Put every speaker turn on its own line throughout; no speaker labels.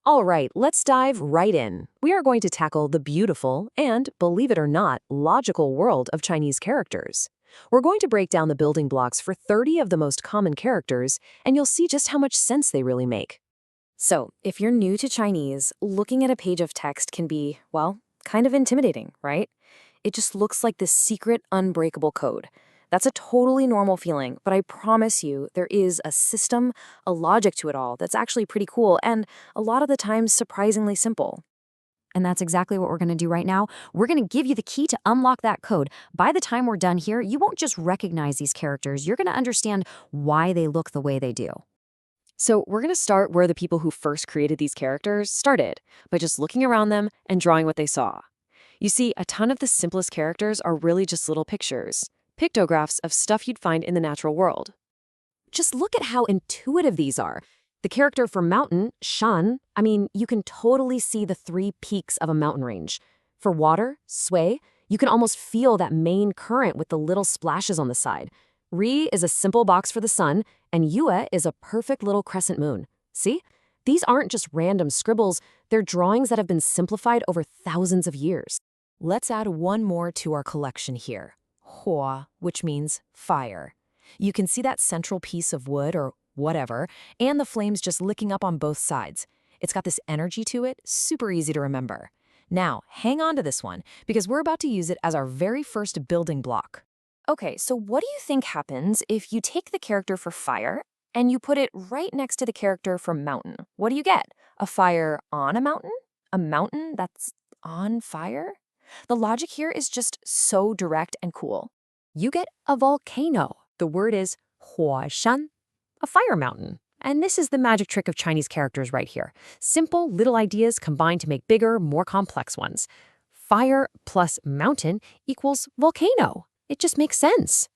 All right, let's dive right in. We are going to tackle the beautiful and, believe it or not, logical world of Chinese characters. We're going to break down the building blocks for 30 of the most common characters, and you'll see just how much sense they really make. So, if you're new to Chinese, looking at a page of text can be, well, kind of intimidating, right? It just looks like this secret, unbreakable code. That's a totally normal feeling, but I promise you there is a system, a logic to it all that's actually pretty cool and a lot of the times surprisingly simple. And that's exactly what we're going to do right now. We're going to give you the key to unlock that code. By the time we're done here, you won't just recognize these characters, you're going to understand why they look the way they do. So we're going to start where the people who first created these characters started, by just looking around them and drawing what they saw. You see, a ton of the simplest characters are really just little pictures, pictographs of stuff you'd find in the natural world. Just look at how intuitive these are. The character for mountain, shan, you can totally see the three peaks of a mountain range. For water, sui, you can almost feel that main current with the little splashes on the side. Ri is a simple box for the sun, and Yue is a perfect little crescent moon. See? These aren't just random scribbles, they're drawings that have been simplified over thousands of years. Let's add one more to our collection here. Hua, which means fire. You can see that central piece of wood or whatever, and the flames just licking up on both sides. It's got this energy to it, super easy to remember. Now, hang on to this one, because we're about to use it as our very first building block. Okay, so what do you think happens if you take the character for fire and you put it right next to the character for mountain? What do you get? A fire on a mountain? A mountain that's on fire? The logic here is just so direct and cool. You get a volcano. The word is huashan, a fire mountain. And this is the magic trick of Chinese characters right here. Simple little ideas combined to make bigger, more complex ones. Fire plus mountain equals volcano. It just makes sense.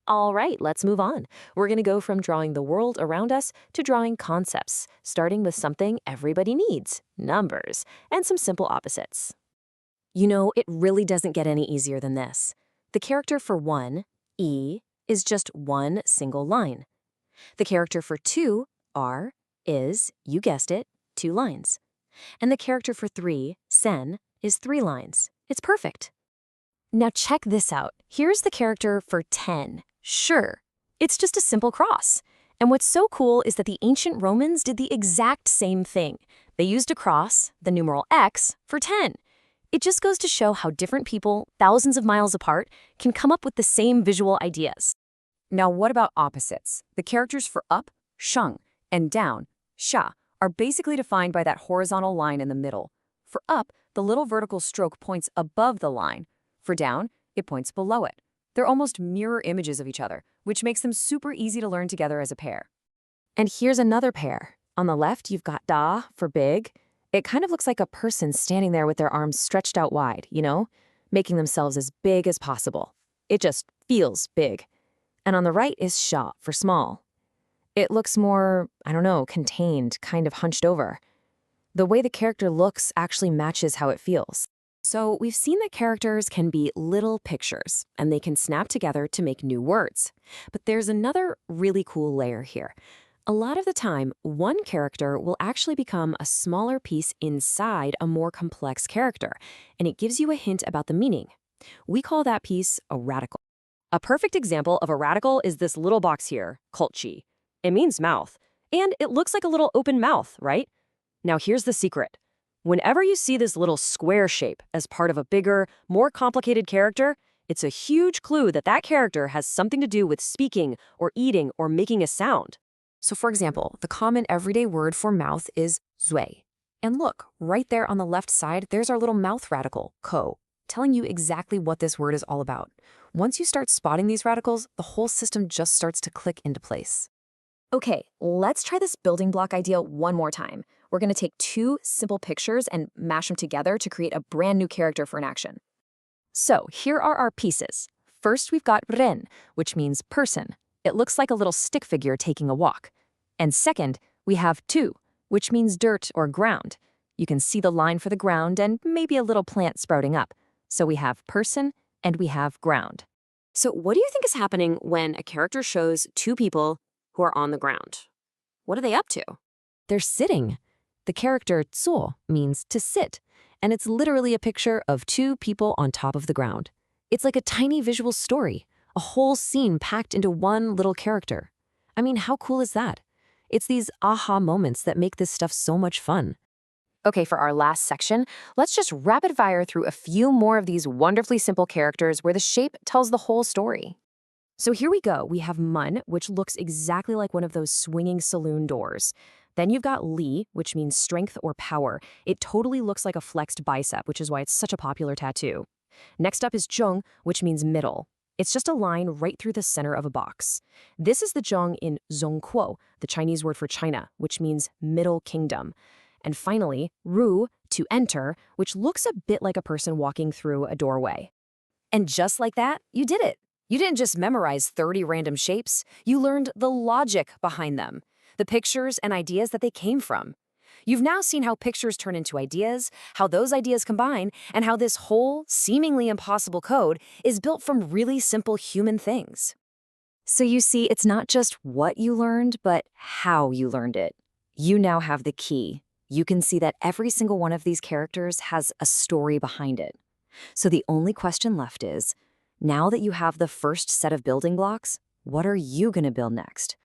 All right, let's move on. We're going to go from drawing the world around us to drawing concepts, starting with something everybody needs, numbers, and some simple opposites. You know, it really doesn't get any easier than this. The character for 1, E, is just one single line. The character for 2, R, is, you guessed it, 2 lines. And the character for 3, Sen, is 3 lines. It's perfect. Now check this out. Here's the character for 10, Sure. It's just a simple cross. And what's so cool is that the ancient Romans did the exact same thing. They used a cross, the numeral X, for 10. It just goes to show how different people, thousands of miles apart, can come up with the same visual ideas. Now what about opposites? The characters for up, sheng, and down, sha, are basically defined by that horizontal line in the middle. For up, the little vertical stroke points above the line. For down, it points below it. They're almost mirror images of each other, which makes them super easy to learn together as a pair. And here's another pair. On the left, you've got da for big. It kind of looks like a person standing there with their arms stretched out wide, making themselves as big as possible. It just feels big. And on the right is sha for small. It looks more, contained, kind of hunched over. The way the character looks actually matches how it feels. So we've seen that characters can be little pictures, and they can snap together to make new words. But there's another really cool layer here. A lot of the time, one character will actually become a smaller piece inside a more complex character, and it gives you a hint about the meaning. We call that piece a radical. A perfect example of a radical is this little box here, called chi. It means mouth, and it looks like a little open mouth, right? Now here's the secret. Whenever you see this little square shape as part of a bigger, more complicated character, it's a huge clue that that character has something to do with speaking or eating or making a sound. So for example, the common everyday word for mouth is zui. And look, right there on the left side, there's our little mouth radical, ko, telling you exactly what this word is all about. Once you start spotting these radicals, the whole system just starts to click into place. Okay, let's try this building block idea one more time. We're going to take 2 simple pictures and mash them together to create a brand new character for an action. So here are our pieces. First, we've got ren, which means person. It looks like a little stick figure taking a walk. And second, we have tu, which means dirt or ground. You can see the line for the ground and maybe a little plant sprouting up. So we have person and we have ground. So what do you think is happening when a character shows 2 people who are on the ground? What are they up to? They're sitting. The character 坐 means to sit, and it's literally a picture of two people on top of the ground. It's like a tiny visual story, a whole scene packed into one little character. I mean, how cool is that? It's these aha moments that make this stuff so much fun. Okay, for our last section, let's just rapid fire through a few more of these wonderfully simple characters where the shape tells the whole story. So here we go. We have Mun, which looks exactly like one of those swinging saloon doors. Then you've got Li, which means strength or power. It totally looks like a flexed bicep, which is why it's such a popular tattoo. Next up is Zheng, which means middle. It's just a line right through the center of a box. This is the Zheng in Zhongguo, the Chinese word for China, which means middle kingdom. And finally, Ru, to enter, which looks a bit like a person walking through a doorway. And just like that, you did it. You didn't just memorize 30 random shapes, you learned the logic behind them, the pictures and ideas that they came from. You've now seen how pictures turn into ideas, how those ideas combine, and how this whole, seemingly impossible code is built from really simple human things. So you see, it's not just what you learned, but how you learned it. You now have the key. You can see that every single one of these characters has a story behind it. So the only question left is, now that you have the first set of building blocks, what are you going to build next?